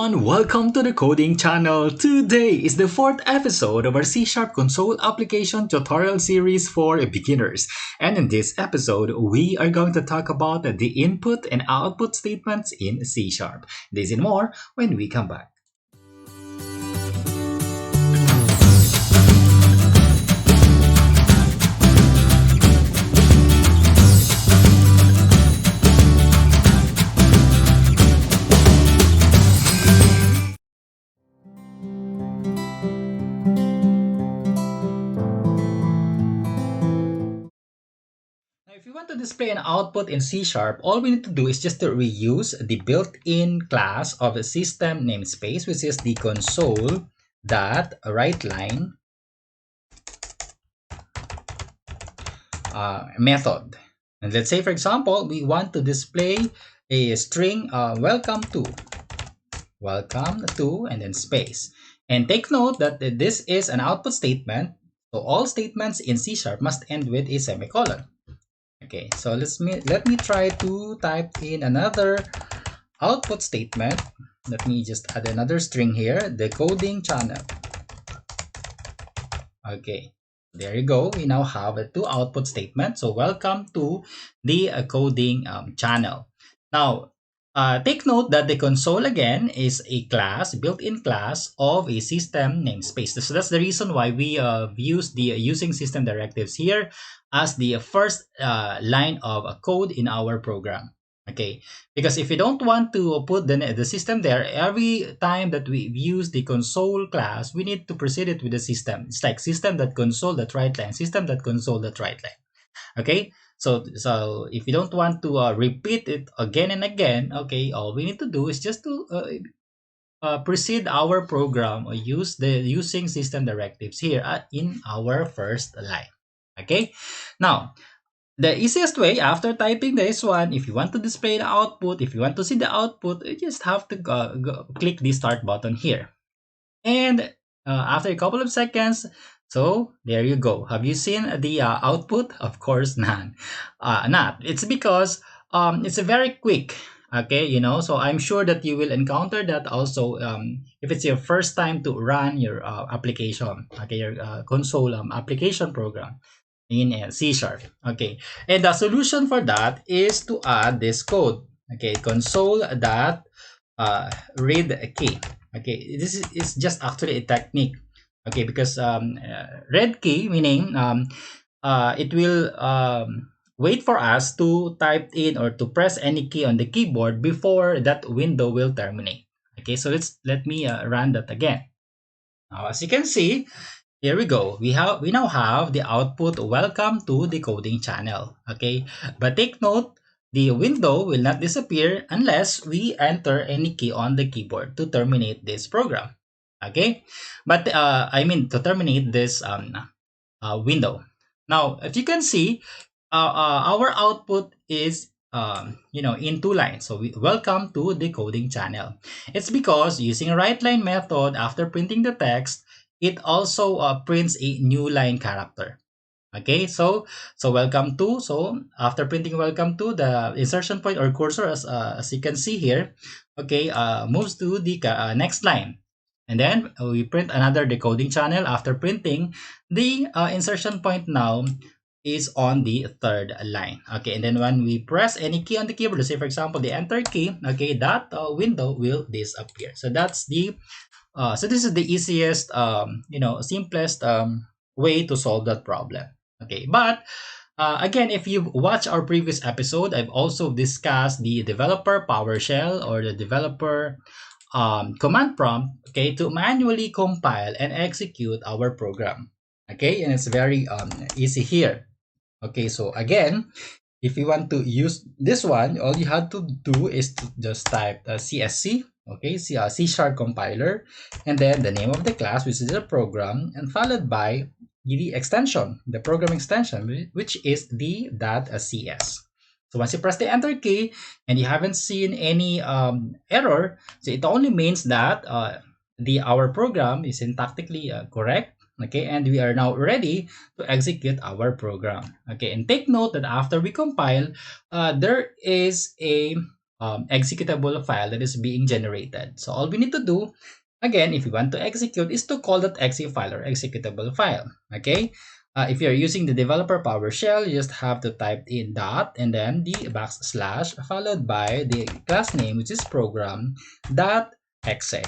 everyone, welcome to the Coding Channel. Today is the fourth episode of our C# console application tutorial series for beginners. And in this episode, we are going to talk about the input and output statements in C#. This and more when we come back. If you want to display an output in C#, all we need to do is just to reuse the built-in class of a system namespace, which is the console.WriteLine method. And let's say, for example, we want to display a string welcome to, and then space. And take note that this is an output statement, so all statements in C# must end with a semicolon. Okay, so let me try to type in another output statement. Let me just add another string here, the coding channel. Okay, there you go. We now have two output statements. So welcome to the coding channel. Now, take note that the console again is a class, built-in class of a system namespace. So that's the reason why we use the using system directives here as the first line of code in our program. Okay, because if you don't want to put the system there, every time that we use the console class, we need to precede it with the system. It's like system.console.WriteLine, system.console.WriteLine. Okay, so if you don't want to repeat it again and again, okay, all we need to do is just to precede our program or using system directives here in our first line. Okay, now the easiest way after typing this one, if you want to display the output, if you want to see the output, you just have to click the start button here. And after a couple of seconds, so there you go. Have you seen the output? Of course not. It's because it's a very quick. Okay, so I'm sure that you will encounter that also if it's your first time to run your application, okay, your console application program in C#. Okay, and the solution for that is to add this code. Okay, console.ReadKey. Okay, this is just actually a technique. Okay, because ReadKey meaning it will wait for us to type in or to press any key on the keyboard before that window will terminate. Okay, so let me run that again. Now, as you can see, here we go. We now have the output welcome to the coding channel. Okay, but take note, the window will not disappear unless we enter any key on the keyboard to terminate this program. Okay, but I mean to terminate this window. Now, if you can see, our output is in two lines. So welcome to the coding channel. It's because using a WriteLine method after printing the text, it also prints a new line character. Okay, so welcome to, so after printing welcome to, the insertion point or cursor as you can see here, okay, moves to the next line. And then we print another decoding channel. After printing, the insertion point now is on the third line. Okay, and then when we press any key on the keyboard, let's say for example the enter key, okay, that window will disappear. So that's the so this is the easiest simplest way to solve that problem. Okay, but again, if you've watched our previous episode, I've also discussed the developer PowerShell or the developer command prompt, okay, to manually compile and execute our program. Okay, and it's very easy here. Okay, so again, if you want to use this one, all you have to do is to just type CSC, okay, C# compiler, and then the name of the class, which is the program, and followed by the extension, the program extension, which is the .cs. So once you press the enter key and you haven't seen any error, so it only means that our program is syntactically correct. Okay, and we are now ready to execute our program. Okay, and take note that after we compile, there is a executable file that is being generated. So all we need to do, again, if we want to execute, is to call that exe file or executable file. Okay. If you're using the developer PowerShell, you just have to type in dot and then the backslash followed by the class name, which is program dot exe.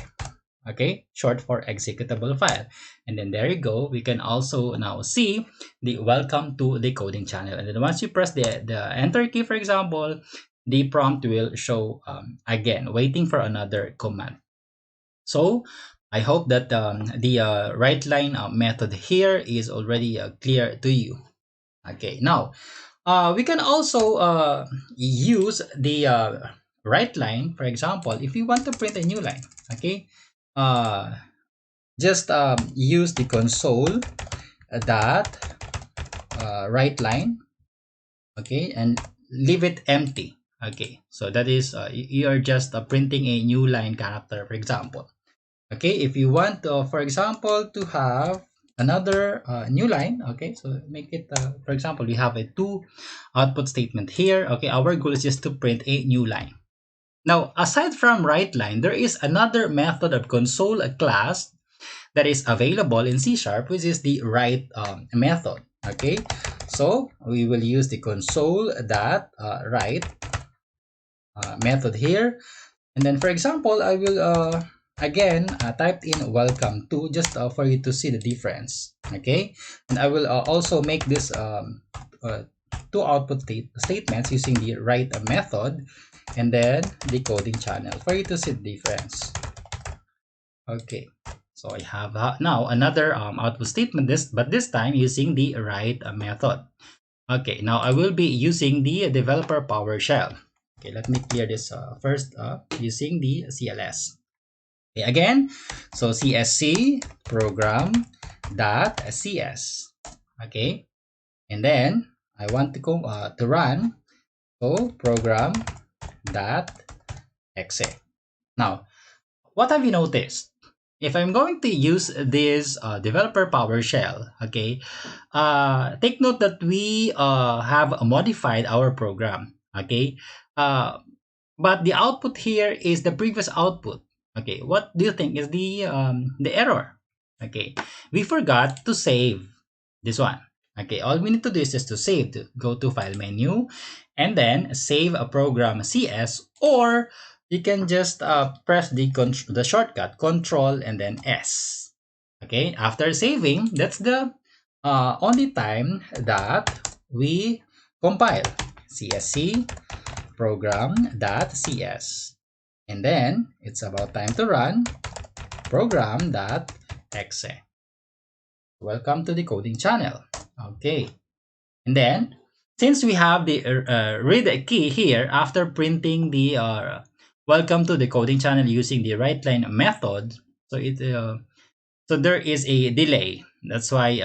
Okay, short for executable file. And then there you go. We can also now see the welcome to the coding channel. And then once you press the enter key, for example, the prompt will show again, waiting for another command. So I hope that the WriteLine method here is already clear to you. Okay, now we can also use the WriteLine, for example, if you want to print a new line. Okay, just use the console dot WriteLine. Okay, and leave it empty. Okay, so that is you are just printing a new line character, for example. Okay, if you want, for example, to have another new line, okay, so make it, for example, we have a 2 output statement here. Okay, our goal is just to print a new line. Now, aside from WriteLine, there is another method of console class that is available in C#, which is the write method. Okay, so we will use the console dot write method here, and then, for example, I will again type in welcome to, just for you to see the difference. Okay, and I will also make this 2 output statements using the write method and then the coding channel for you to see the difference. Okay, so I have now another output statement, but this time using the write method. Okay, now I will be using the developer PowerShell. Okay, let me clear this first using the CLS. Okay, again, so CSC program dot CS. Okay, and then I want to go to run, so program dot exe. Now, what have you noticed? If I'm going to use this developer PowerShell, okay, take note that we have modified our program. Okay, but the output here is the previous output. Okay, what do you think is the error? Okay, we forgot to save this one. Okay, all we need to do is just to save, to go to file menu and then save a program CS, or you can just press the shortcut control and then S. Okay, after saving, that's the only time that we compile CSC program.cs, and then it's about time to run program.exe. Welcome to the coding channel. Okay, and then since we have the read key here after printing the welcome to the coding channel using the WriteLine method, so so there is a delay. That's why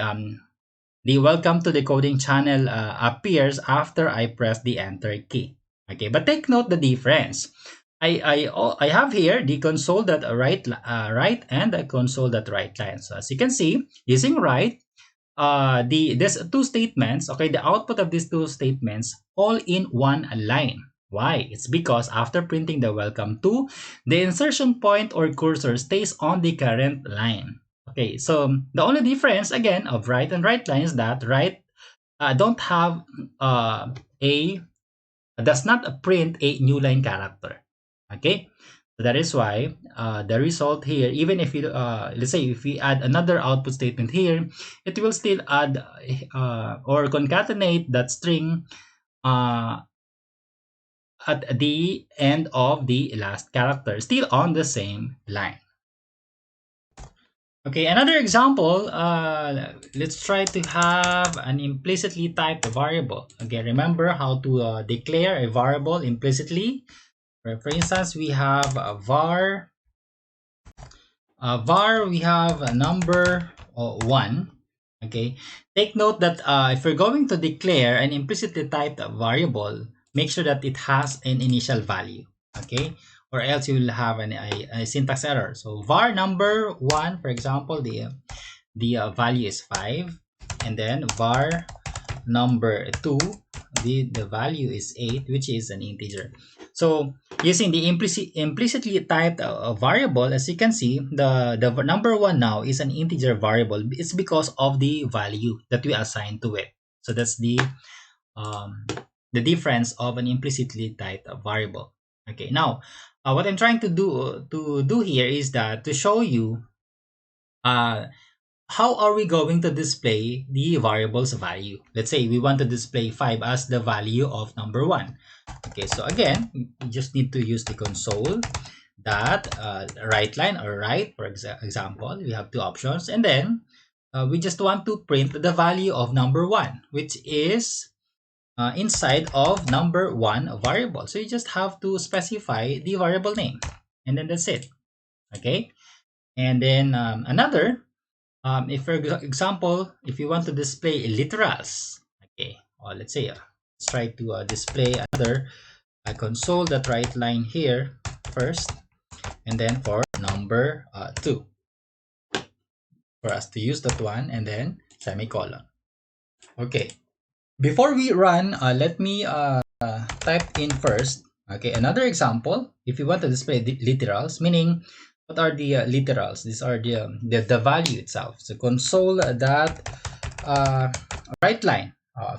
the welcome to the coding channel appears after I press the enter key. Okay, but take note the difference. I have here the console.write and the console.WriteLine. So as you can see, using write, these 2 statements, okay, the output of these 2 statements all in one line. Why? It's because after printing the welcome to, the insertion point or cursor stays on the current line. Okay, so the only difference again of write and WriteLine is that write don't have does not print a new line character. Okay, so that is why the result here, even if you let's say if we add another output statement here, it will still add or concatenate that string at the end of the last character, still on the same line. Okay, another example, let's try to have an implicitly typed variable. Again, remember how to declare a variable implicitly. For instance, we have a var, we have a number 1. Okay, take note that if we're going to declare an implicitly typed variable, make sure that it has an initial value. Okay, or else you will have a syntax error. So var number 1, for example, the value is 5, and then var number 2, the value is 8, which is an integer. So using the implicitly typed variable, as you can see, the number 1 now is an integer variable. It's because of the value that we assign to it. So that's the difference of an implicitly typed variable. Okay, now what I'm trying to do here is that to show you uh, how are we going to display the variable's value. Let's say we want to display 5 as the value of number 1. Okay, so again, you just need to use the console that WriteLine or write, for example. We have two options, and then we just want to print the value of number 1, which is inside of number 1 variable. So you just have to specify the variable name, and then that's it. Okay, and then another, if for example, if you want to display literals, okay, or let's say let's try to display another console.WriteLine here first, and then for number 2, for us to use that one, and then semicolon. Okay, before we run, let me type in first. Okay, another example. If you want to display the literals, meaning what are the literals? These are the value itself. So console that WriteLine.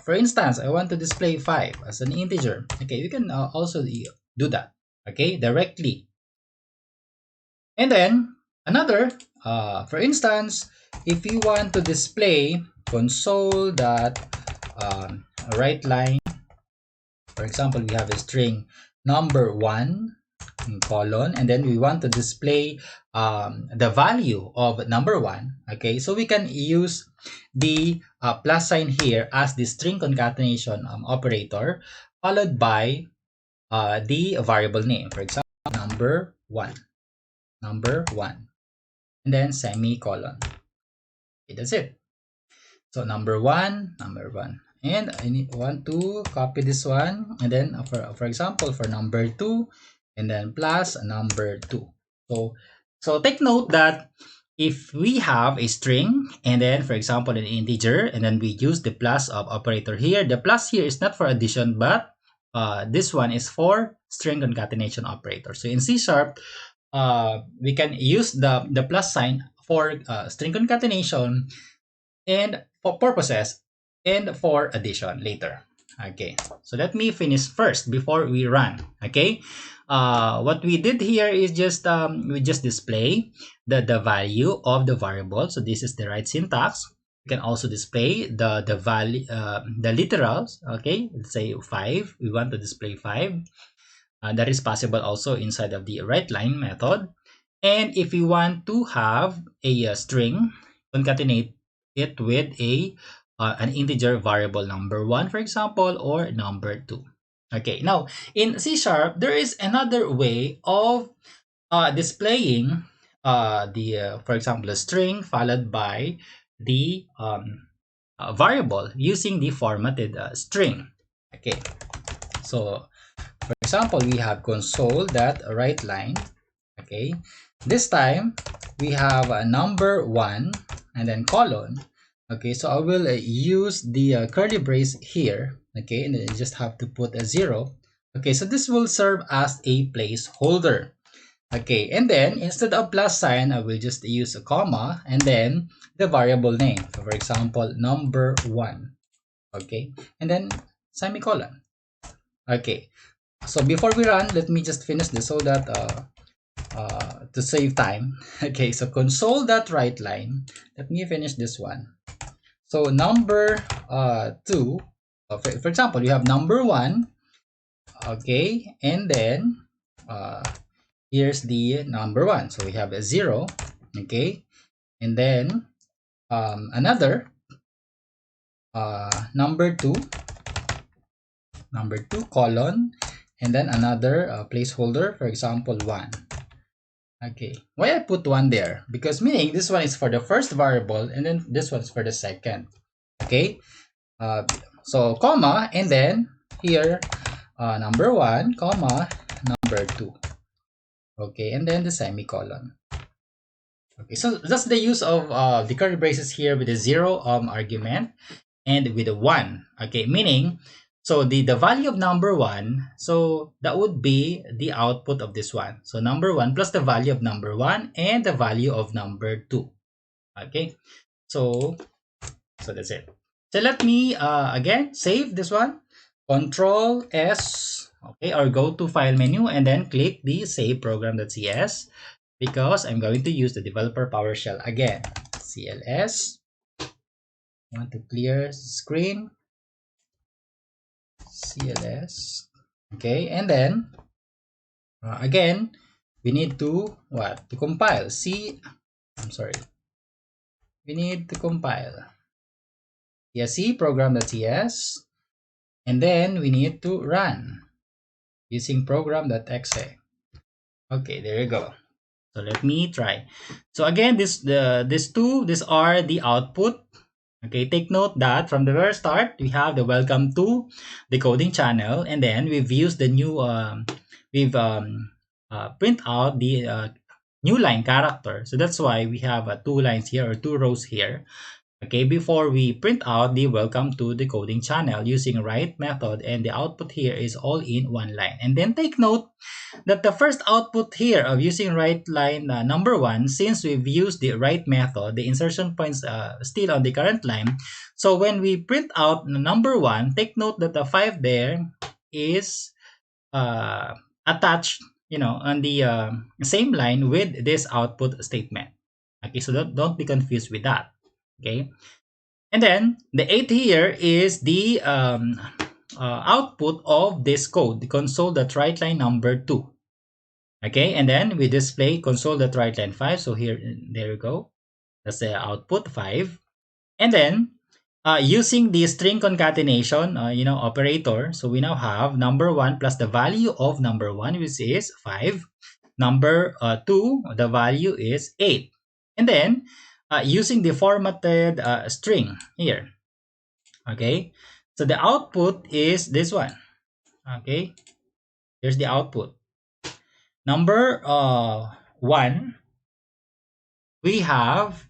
For instance, I want to display 5 as an integer. Okay, you can also do that. Okay, directly. And then another, for instance, if you want to display console that WriteLine, for example, we have a string number 1 colon, and then we want to display the value of number 1. Okay, so we can use the plus sign here as the string concatenation operator, followed by the variable name. For example, number 1, and then semicolon. Okay, that's it. So number 1, and I want to copy this one, and then for example, for number 2, and then plus number 2. So take note that if we have a string, and then for example an integer, and then we use the plus of operator here, the plus here is not for addition, but this one is for string concatenation operator. So in C#, we can use the plus sign for string concatenation and for purposes and for addition later. Okay, so let me finish first before we run. Okay, what we did here is just we just display the value of the variable. So this is the right syntax. You can also display the value, the literals. Okay, let's say 5. We want to display 5. That is possible also inside of the WriteLine method. And if you want to have a string, concatenate it with an integer variable number 1, for example, or number 2. Okay, now in C#, there is another way of displaying for example, a string followed by the variable using the formatted string. Okay, so for example, we have console.WriteLine. Okay, this time we have a number 1 and then colon. Okay, so I will use the curly brace here. Okay, and then you just have to put a 0. Okay, so this will serve as a placeholder. Okay, and then instead of plus sign, I will just use a comma and then the variable name. So for example, number 1. Okay, and then semicolon. Okay, so before we run, let me just finish this so that to save time. Okay, so console.WriteLine. Let me finish this one. So number 2, for example, you have number 1. Okay, and then here's the number 1. So we have a 0. Okay, and then another number 2 colon, and then another placeholder, for example 1. Okay, why I put 1 there? Because meaning this one is for the first variable and then this one is for the second. Okay, so comma, and then here number 1 comma number 2. Okay, and then the semicolon. Okay, so that's the use of the curly braces here with the 0 argument and with the 1. Okay, meaning, So the value of number one, so that would be the output of this one. So number one plus the value of number one and the value of number two. Okay, so that's it. So let me again save this one. Control S, okay, or go to file menu and then click the save program.cs, because I'm going to use the developer PowerShell again. CLS. I want to clear screen. CLS. Okay, and then again we need to what? To compile. I'm sorry. We need to compile. CSC program.cs, and then we need to run using program.exe. Okay, there you go. So let me try. So again, these are the output. Okay, take note that from the very start we have the welcome to the coding channel, and then we've used the new print out the new line character. So that's why we have two lines here, or two rows here. Okay, before we print out the welcome to the coding channel using write method, and the output here is all in one line. And then take note that the first output here of using WriteLine number one, since we've used the write method, the insertion points still on the current line. So when we print out number one, take note that the 5 there is attached, on the same line with this output statement. Okay, so don't be confused with that. Okay, and then the 8 here is the output of this code, the console.WriteLine number 2. Okay, and then we display console.WriteLine 5. So here, there you go. That's the output 5. And then using the string concatenation, operator. So we now have number 1 plus the value of number 1, which is 5. Number 2, the value is 8. And then using the formatted string here. Okay, so the output is this one. Okay, here's the output. Number 1, we have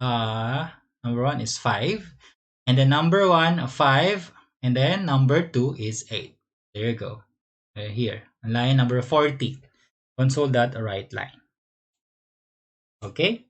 number 1 is 5, and then number 1 5, and then number 2 is 8. There you go. Here, line number 40, console.WriteLine. Okay.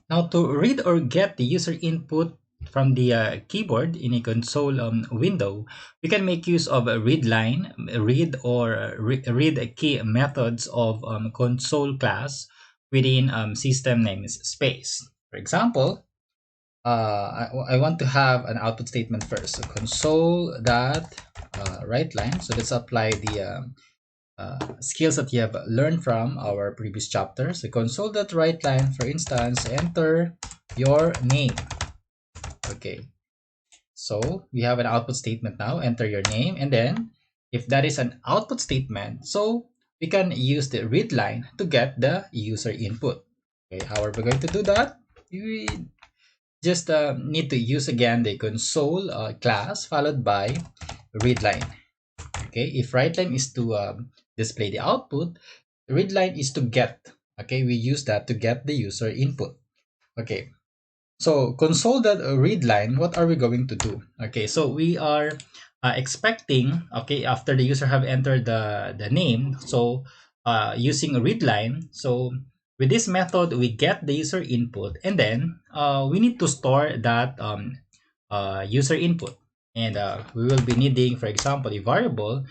Now to read or get the user input from the keyboard in a console window, we can make use of a ReadLine, read or ReadKey methods of console class within system namespace. For example, I want to have an output statement first. So console.WriteLine. So let's apply the skills that you have learned from our previous chapter. So console.WriteLine, for instance, enter your name. Okay, so we have an output statement now, enter your name, and then if that is an output statement, so we can use the ReadLine to get the user input. Okay, how are we going to do that? We just need to use again the console class followed by ReadLine. Okay, if WriteLine is to display the output, ReadLine is to get. Okay, we use that to get the user input. Okay, so console.readline, what are we going to do? Okay, so we are expecting, okay, after the user have entered the name, so using ReadLine, so with this method, we get the user input, and then we need to store that user input. And we will be needing, for example, a variable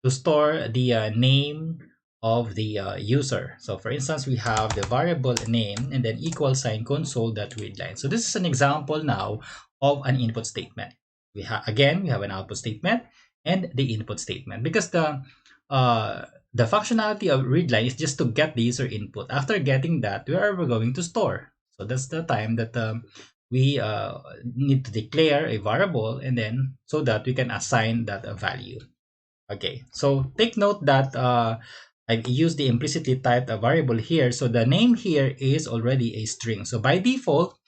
to store the name of the user. So for instance, we have the variable name and then equal sign console.readline. So this is an example now of an input statement. We have an output statement and the input statement, because the functionality of ReadLine is just to get the user input. After getting that, where are we going to store? So that's the time that we need to declare a variable, and then so that we can assign that a value. Okay, so take note that I've used the implicitly typed variable here. So the name here is already a string. So by default,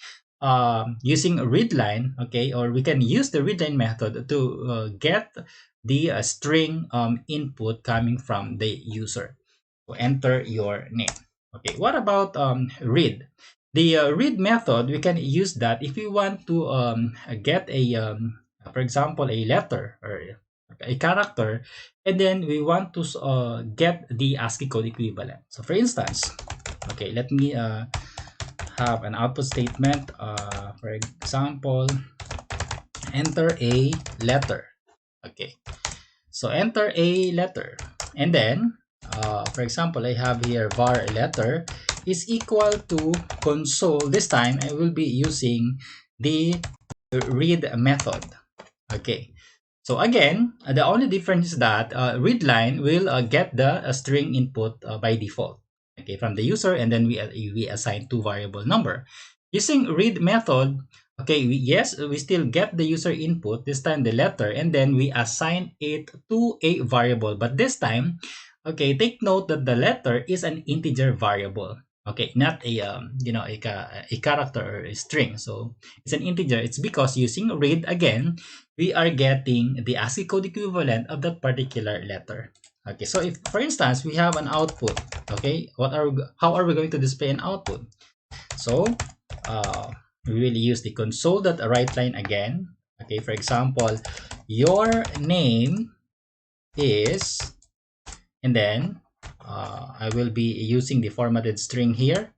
using ReadLine, okay, or we can use the ReadLine method to get the string input coming from the user. So enter your name. Okay, what about read? The read method, we can use that if we want to get a, for example, a letter or a character, and then we want to get the ASCII code equivalent. So for instance, okay, let me have an output statement. For example, enter a letter. Okay, so enter a letter, and then for example, I have here var letter is equal to console. This time I will be using the read method. Okay, so again, the only difference is that ReadLine will get the string input by default, okay, from the user, and then we assign two variable number. Using read method, okay, yes, we still get the user input, this time the letter, and then we assign it to a variable. But this time, okay, take note that the letter is an integer variable. Okay, not a a character or a string. So it's an integer. It's because using read again, we are getting the ASCII code equivalent of that particular letter. Okay, so if for instance we have an output, okay, how are we going to display an output? So we will use the console.WriteLine again. Okay, for example, your name is, and then I will be using the formatted string here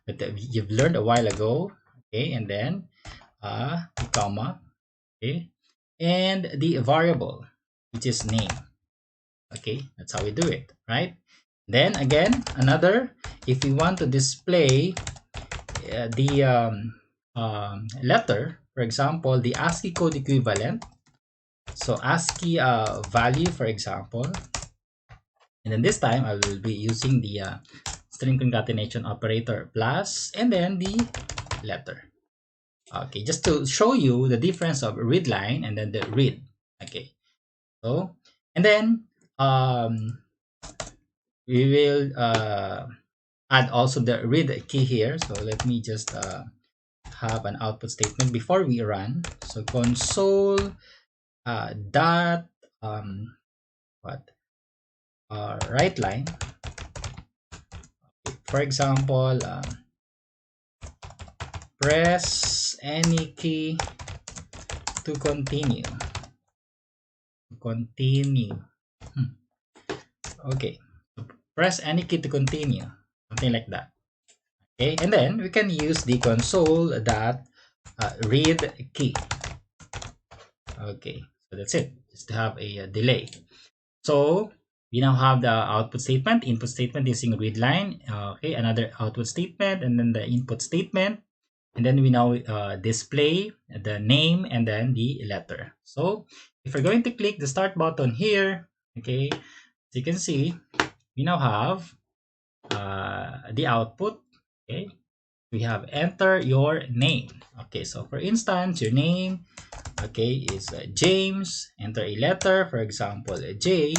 that you've learned a while ago. Okay, and then the comma, okay, and the variable, which is name. Okay, that's how we do it, right? Then again, another, if we want to display the letter, for example, the ASCII code equivalent. So ASCII value, for example, and then this time I will be using the string concatenation operator plus, and then the letter. Okay, just to show you the difference of ReadLine and then the read. Okay, so and then we will add also the read key here. So let me just have an output statement before we run. So console dot what WriteLine. For example, press any key to continue. Okay, press any key to continue, something like that. Okay, and then we can use the console dot read key. Okay, so that's it, just to have a delay. So we now have the output statement, input statement using ReadLine. Okay, another output statement, and then the input statement, and then we now display the name and then the letter. So if we're going to click the start button here, okay, as you can see, we now have the output. Okay, we have enter your name. Okay, so for instance, your name, okay, is James. Enter a letter, for example, J.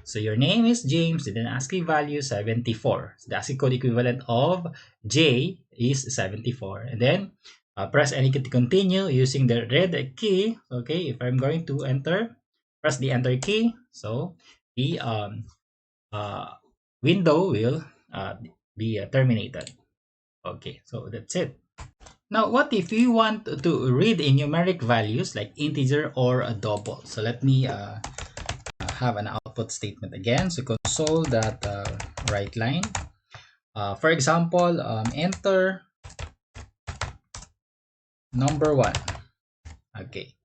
So your name is James, and then ASCII value 74. So the ASCII code equivalent of J is 74. And then press any key to continue using the red key. Okay, if I'm going to enter, press the enter key. So the window will be terminated. Okay, so that's it. Now, what if you want to read in numeric values like integer or a double? So let me have an output statement again. So console.WriteLine. For example, enter number 1. Okay,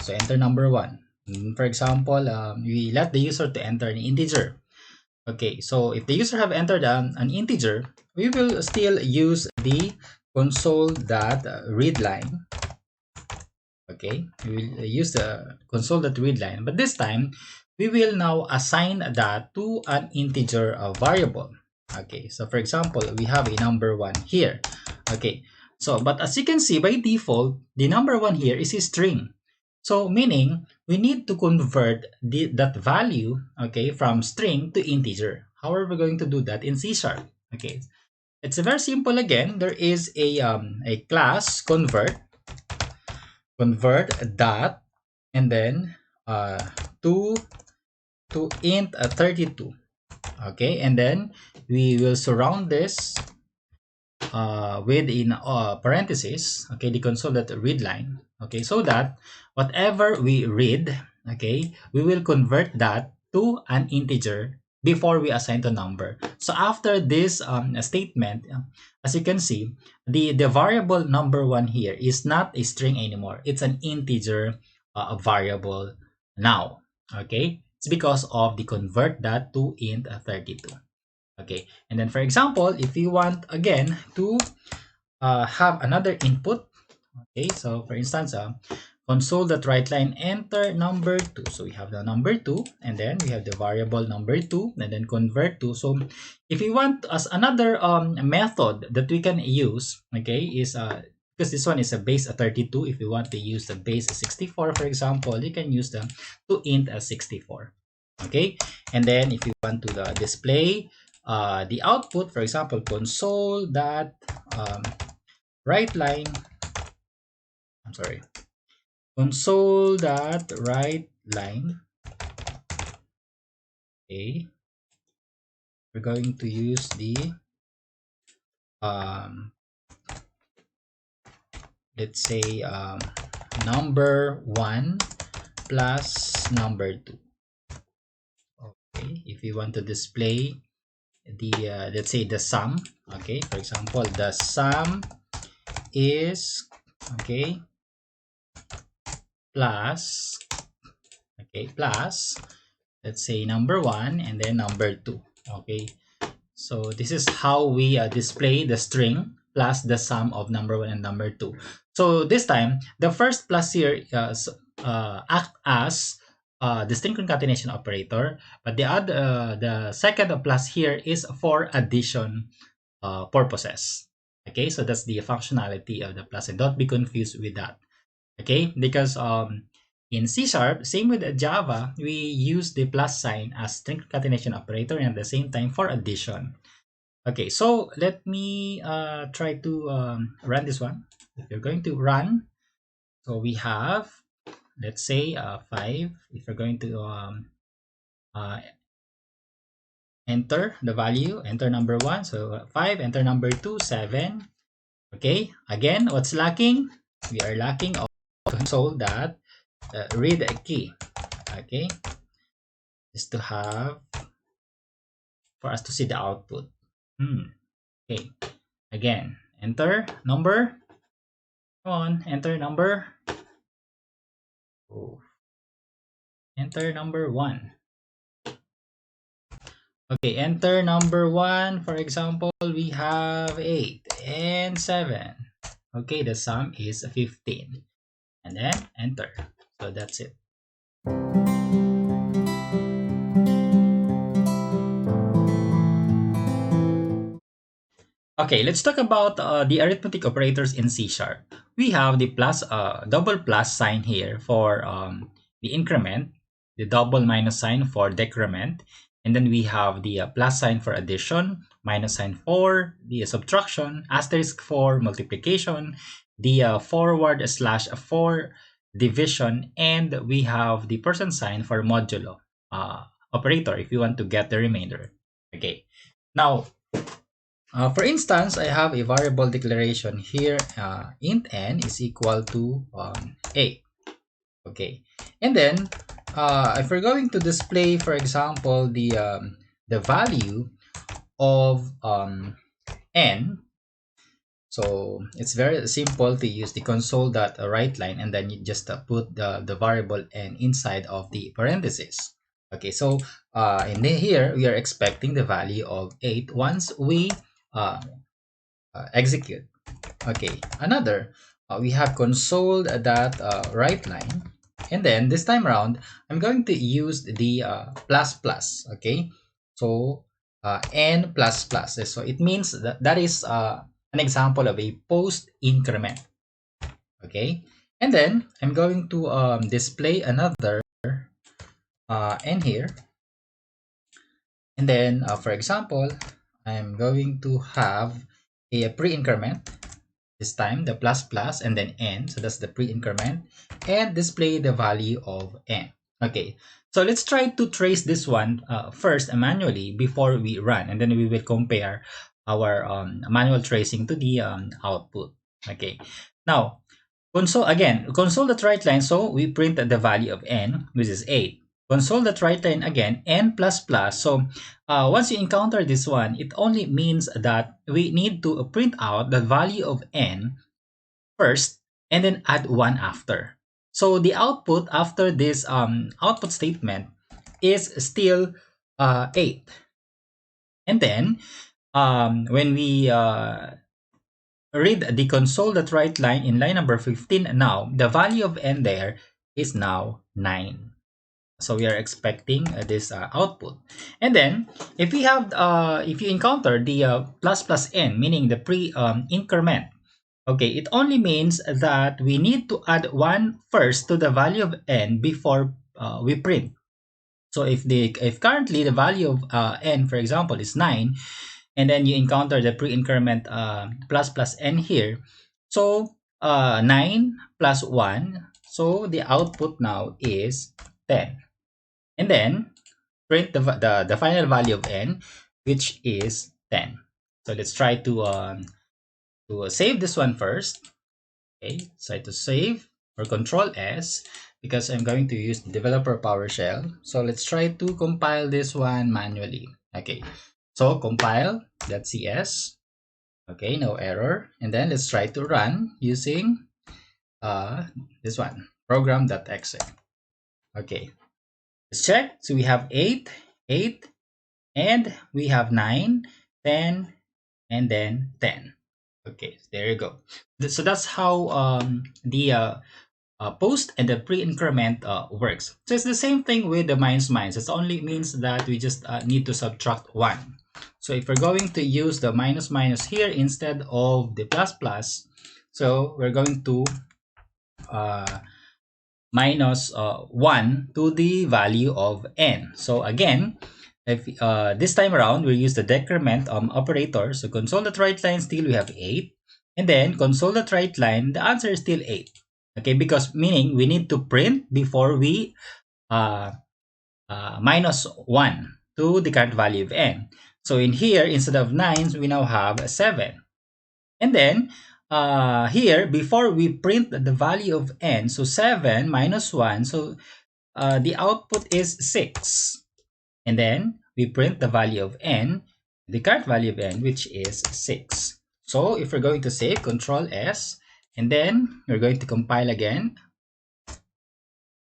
so enter number 1. For example, we let the user to enter an integer. Okay, so if the user have entered an integer, we will still use the console.readLine. Okay, we will use the console.readLine, but this time we will now assign that to an integer variable. Okay, so for example, we have a number 1 here. Okay, so but as you can see, by default, the number 1 here is a string. So meaning we need to convert that value, okay, from string to integer. How are we going to do that in C#? Okay, it's very simple. Again, there is a class convert dot, and then to int 32. Okay, and then we will surround this within parentheses, okay, the console.readLine, okay, so that whatever we read, okay, we will convert that to an integer before we assign to number. So after this statement, as you can see, the variable number one here is not a string anymore. It's an integer variable now, okay. It's because of the convert that to int 32. Okay, and then for example, if you want again to have another input, okay, so for instance, console.WriteLine enter number 2. So we have the number 2, and then we have the variable number 2, and then convert to. So if we want as another method that we can use, okay, is because this one is a base 32. If you want to use the base 64, for example, you can use the to int as 64. Okay, and then if you want to display the output, for example, console that write line, I'm sorry, console that write line. Okay, we're going to use the let's say number 1 plus number 2. Okay, if you want to display the let's say the sum, okay, for example, the sum is, okay, plus, okay, plus, let's say number 1 and then number 2. Okay, so this is how we display the string plus the sum of number 1 and number 2. So this time the first plus here act as the string concatenation operator, but the second plus here is for addition purposes. Okay, so that's the functionality of the plus, and don't be confused with that. Okay, because in C#, same with Java, we use the plus sign as string concatenation operator, and at the same time for addition. Okay, so let me try to run this one. If you're going to run, so we have, let's say 5. If you're going to uh, enter the value, enter number 1, so 5, enter number 2, 7. Okay, again, what's lacking? We are lacking of console that read a key. Okay, is to have for us to see the output. Okay, again, enter number. Come on, enter number. Oh, enter number 1. Okay, enter number 1. For example, we have 8 and 7. Okay, the sum is 15. And then enter. So that's it. Okay, let's talk about the arithmetic operators in C#. We have the plus, double plus sign here for the increment, the double minus sign for decrement, and then we have the plus sign for addition, minus sign for the subtraction, asterisk for multiplication, the forward slash for division, and we have the percent sign for modulo operator if you want to get the remainder. Okay, now for instance, I have a variable declaration here, int n is equal to 8. Okay, and then if we're going to display, for example, the value of n, so it's very simple to use the console.WriteLine, and then you just put the variable n inside of the parentheses. Okay, so in here we are expecting the value of 8 once we execute. Okay, another, we have console.WriteLine, and then this time around I'm going to use the plus plus. Okay, so n plus plus, so it means that is an example of a post increment. Okay, and then I'm going to display another n here, and then for example I'm going to have a pre-increment, this time the plus plus and then n, so that's the pre-increment, and display the value of n. Okay, So let's try to trace this one first manually before we run, and then we will compare our manual tracing to the output. Okay. Now, console.WriteLine. So we print the value of n, which is 8. Console.WriteLine again, n plus plus. So once you encounter this one, it only means that we need to print out the value of n first and then add 1 after. So the output after this output statement is still 8. And then when we read the console.WriteLine in line number 15 now, the value of n there is now 9. So we are expecting this output. And then if you encounter the plus plus n, meaning the pre increment, okay, it only means that we need to add 1 first to the value of n before we print. So if currently the value of n, for example, is 9, and then you encounter the pre-increment plus plus n here, so 9 plus 1, so the output now is 10. And then print the final value of n, which is 10. So let's try to save this one first. Okay, try to save or Control S, because I'm going to use the developer PowerShell. So let's try to compile this one manually. Okay, so compile.cs. Okay, no error. And then let's try to run using this one, program.exe. Okay, let's check. So we have 8, 8, and we have 9, 10, and then 10. Okay, there you go. So that's how the post and the pre-increment works. So it's the same thing with the minus minus. It only means that we just need to subtract 1. So if we're going to use the minus minus here instead of the plus plus, so we're going to minus 1 to the value of n. So again, if this time around we use the decrement operator, so console.WriteLine still we have 8, and then console.WriteLine, the answer is still 8. Okay, because meaning we need to print before we minus 1 to the current value of n. So in here, instead of 9, we now have 7. And then here, before we print the value of n, so 7 minus 1, so the output is 6. And then we print the value of n, the current value of n, which is 6. So if we're going to save, Control S, and then we're going to compile again.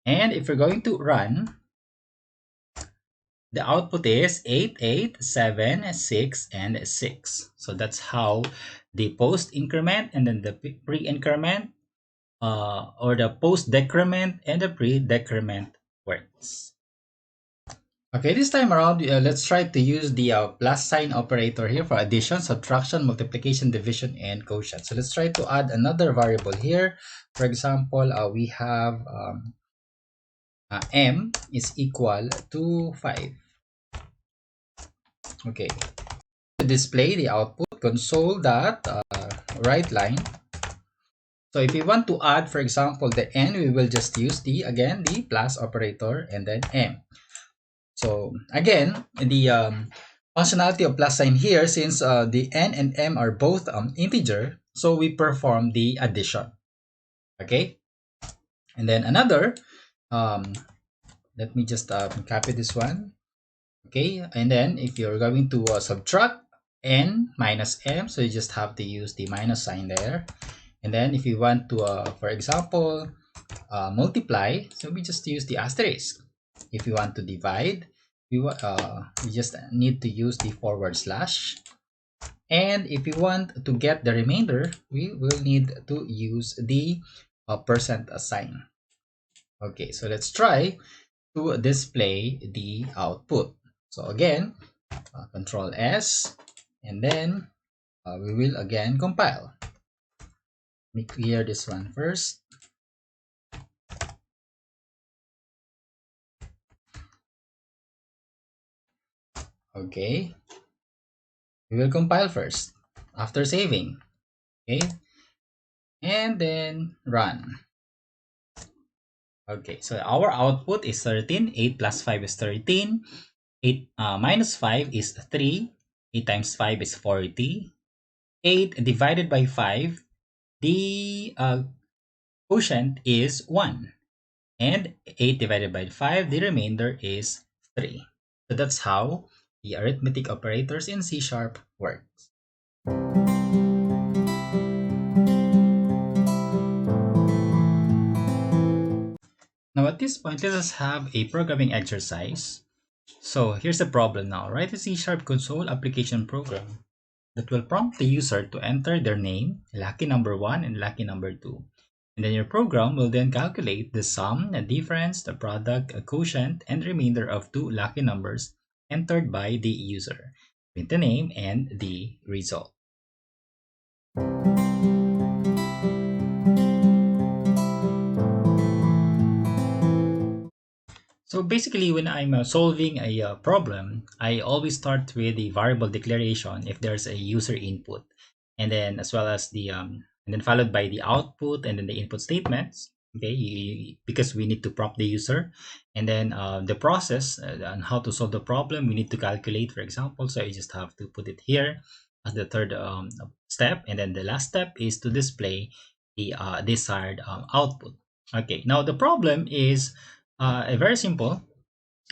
And if we're going to run, the output is 8, 8, 7, 6, and 6. So that's how the post increment and then the pre-increment or the post decrement and the pre-decrement works. Okay, this time around, let's try to use the plus sign operator here for addition, subtraction, multiplication, division, and quotient. So let's try to add another variable here. For example, we have m is equal to 5. Okay, to display the output, console.WriteLine. So if we want to add, for example, the n, we will just use the plus operator and then m. So again, the functionality of plus sign here, since the n and m are both integer, so we perform the addition. Okay, and then another, let me just copy this one. Okay, and then if you're going to subtract n minus m, so you just have to use the minus sign there. And then if you want to, for example, multiply, so we just use the asterisk. If you want to divide, we just need to use the forward slash. And if you want to get the remainder, we will need to use the percent sign. Okay, so let's try to display the output. So again, Control S, and then we will again compile. Let me clear this one first. Okay, we will compile first after saving. Okay, and then run. Okay, so our output is 13. 8 plus 5 is 13. 8 minus 5 is 3. 8 times 5 is 40. 8 divided by 5, the quotient is 1. And 8 divided by 5, the remainder is 3. So that's how the arithmetic operators in C# works. Now at this point, let us have a programming exercise. So here's the problem now. Write a C# console application program that will prompt the user to enter their name, lucky number 1 and lucky number 2. And then your program will then calculate the sum, the difference, the product, a quotient, and remainder of two lucky numbers entered by the user with the name and the result. So basically, when I'm solving a problem, I always start with the variable declaration if there's a user input, and then as well as and then followed by the output and then the input statements. Okay, because we need to prompt the user, and then the process on how to solve the problem, we need to calculate, for example. So you just have to put it here as the third step, and then the last step is to display the desired output. Okay, now the problem is very simple.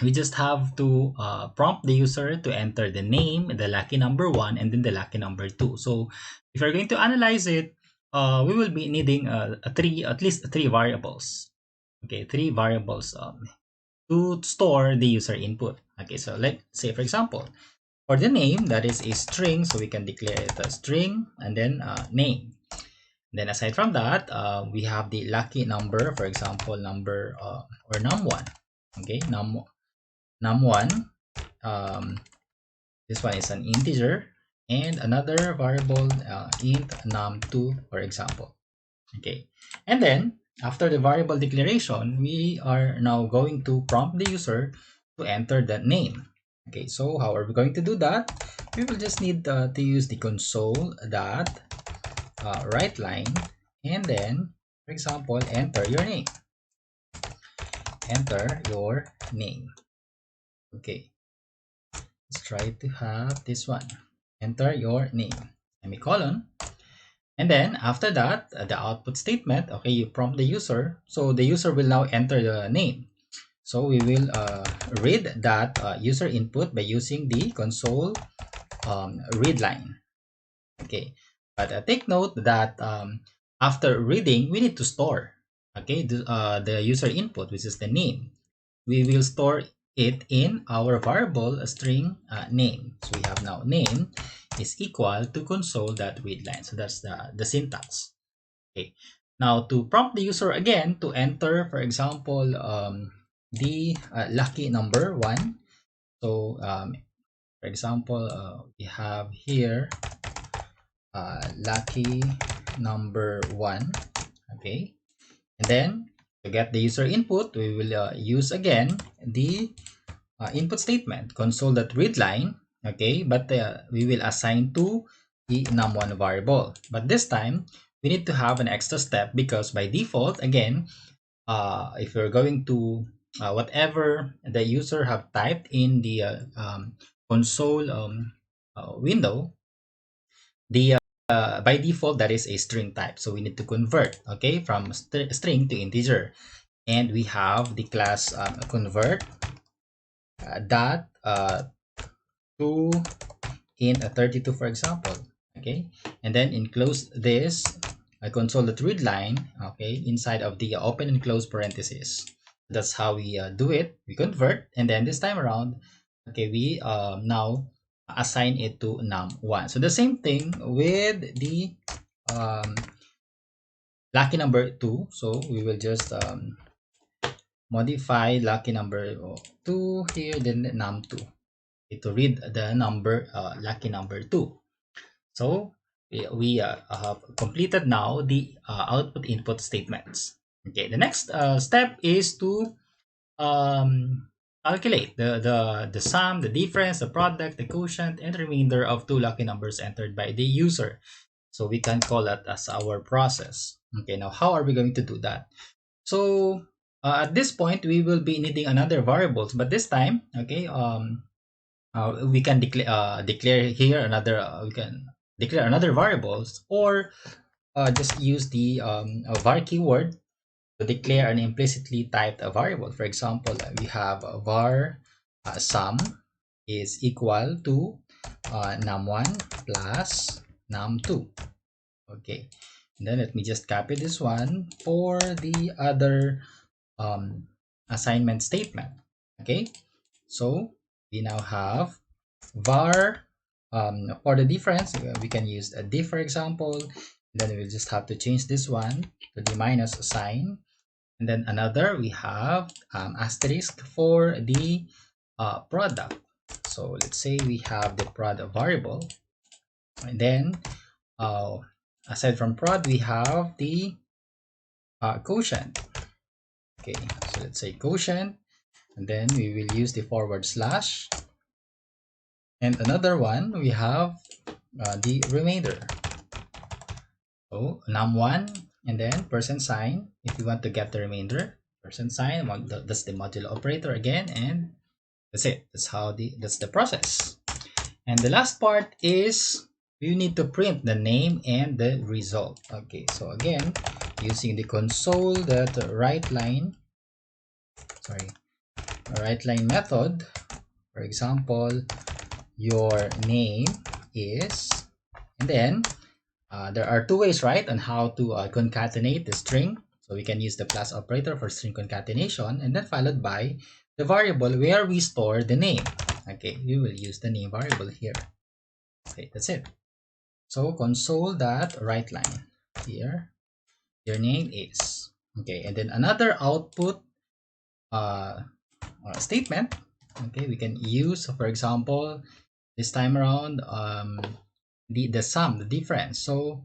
We just have to prompt the user to enter the name, the lucky number 1, and then the lucky number 2. So if we're going to analyze it, we will be needing at least three variables. Okay, three variables to store the user input. Okay, so let's say, for example, for the name, that is a string, so we can declare it a string and then name. Then aside from that, we have the lucky number, for example, number or num1. Okay, num1. Um, this one is an integer, and another variable int num2, for example. Okay, and then after the variable declaration, we are now going to prompt the user to enter the name. Okay, so how are we going to do that? We will just need to use the console dot WriteLine, and then, for example, enter your name. Enter your name. Okay, let's try to have this one. Enter your name, semicolon. And then after that, the output statement, okay, you prompt the user. So the user will now enter the name. So we will read that user input by using the console ReadLine. Okay, but take note that after reading, we need to store, okay, the user input, which is the name. We will store it in our variable string name. So we have now name is equal to console.readline. So that's the syntax. Okay, now to prompt the user again to enter, for example, the lucky number 1. So for example, we have here lucky number 1. Okay, and then to get the user input, we will use again the input statement console.readline. Okay, but we will assign to the num1 variable, but this time we need to have an extra step because by default, again, if you're going to whatever the user have typed in the console window, the by default that is a string type, so we need to convert, okay, from string to integer, and we have the class convert dot to int 32, for example. Okay, and then enclose this console.readline, okay, inside of the open and close parentheses. That's how we do it. We convert, and then this time around, okay, we now assign it to num1. So the same thing with the lucky number 2. So we will just modify lucky number 2 here, then num2 to read the number lucky number 2. So we have completed now the output input statements. Okay, the next step is to calculate the sum, the difference, the product, the quotient, and remainder of two lucky numbers entered by the user. So we can call that as our process. Okay, now how are we going to do that? So At this point, we will be needing another variables, but this time, okay, we can declare here another. We can declare another variables, or just use the var keyword to declare an implicitly typed variable. For example, we have var sum is equal to num1 plus num2. Okay, and then let me just copy this one for the other assignment statement. Okay, so we now have var for the difference. We can use a diff, for example. Then we'll just have to change this one to the minus sign, and then another we have asterisk for the product. So let's say we have the prod variable, and then uh, aside from prod we have the quotient. Okay, so let's say quotient, and then we will use the forward slash, and another one we have the remainder. So num1 and then percent sign if you want to get the remainder, percent sign, that's the modulo operator again, and that's it. That's the process. And the last part is you need to print the name and the result. Okay, so again, using the console.WriteLine, WriteLine method. For example, your name is, and then there are two ways, right, on how to concatenate the string. So we can use the plus operator for string concatenation, and then followed by the variable where we store the name. Okay, we will use the name variable here. Okay, that's it. So console.WriteLine here, your name is. Okay, and then another output statement. Okay, we can use, for example, this time around the sum, the difference. So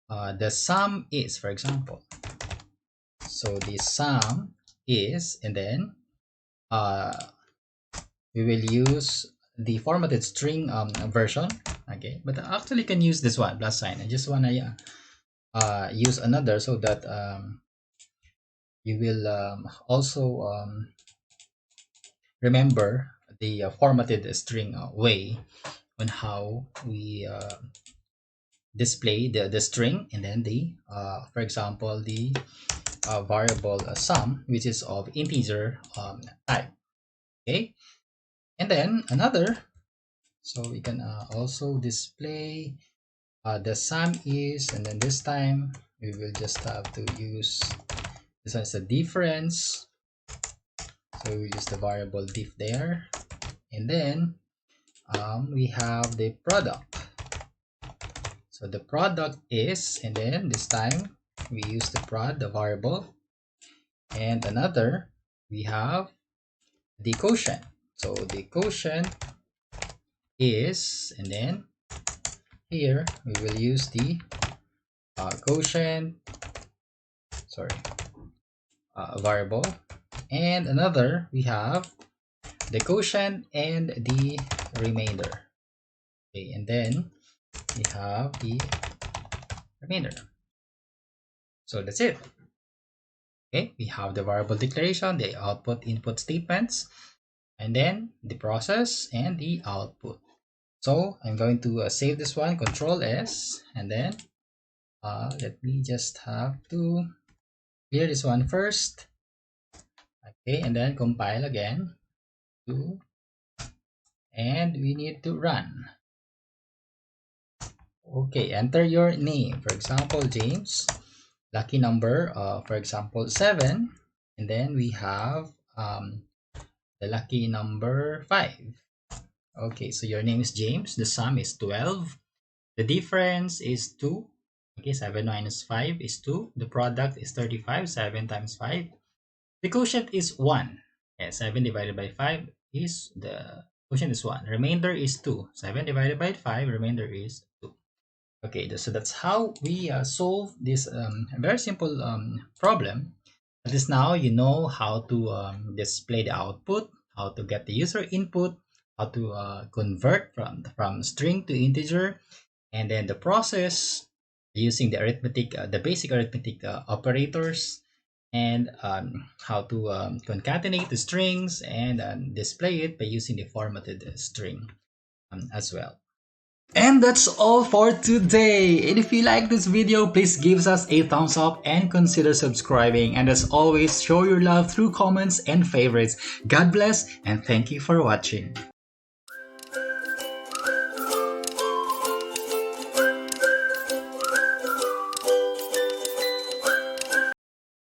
the sum is, for example, so the sum is, and then we will use the formatted string version. Okay, but actually you can use this one plus sign. I just want to use another so that you will also remember the formatted string way on how we display the string, and then the for example the variable sum, which is of integer type. Okay, and then another, so we can also display the sum is, and then this time we will just have to use this as a difference. So we use the variable diff there, and then we have the product. So the product is, and then this time we use the prod, the variable, and another we have the quotient. So the quotient is, and then here we will use the quotient, variable, and another we have the quotient and the remainder. Okay, and then we have the remainder. So that's it. Okay, we have the variable declaration, the output input statements, and then the process and the output. So I'm going to save this one, Control S, and then let me just have to clear this one first. Okay, and then compile again to, and we need to run. Okay, enter your name, for example James, lucky number for example 7, and then we have the lucky number 5. Okay, so your name is James, the sum is 12, the difference is 2. Okay, 7 minus 5 is 2, the product is 35, 7 times 5, the quotient is 1. Yeah, 7 divided by 5 is, the quotient is 1, remainder is 2, 7 divided by 5, remainder is 2. Okay, so that's how we solve this very simple problem. At least now you know how to display the output, how to get the user input, how to convert from string to integer, and then the process using the arithmetic, the basic arithmetic operators, and how to concatenate the strings and display it by using the formatted string as well. And that's all for today. And if you like this video, please give us a thumbs up and consider subscribing. And as always, show your love through comments and favorites. God bless and thank you for watching.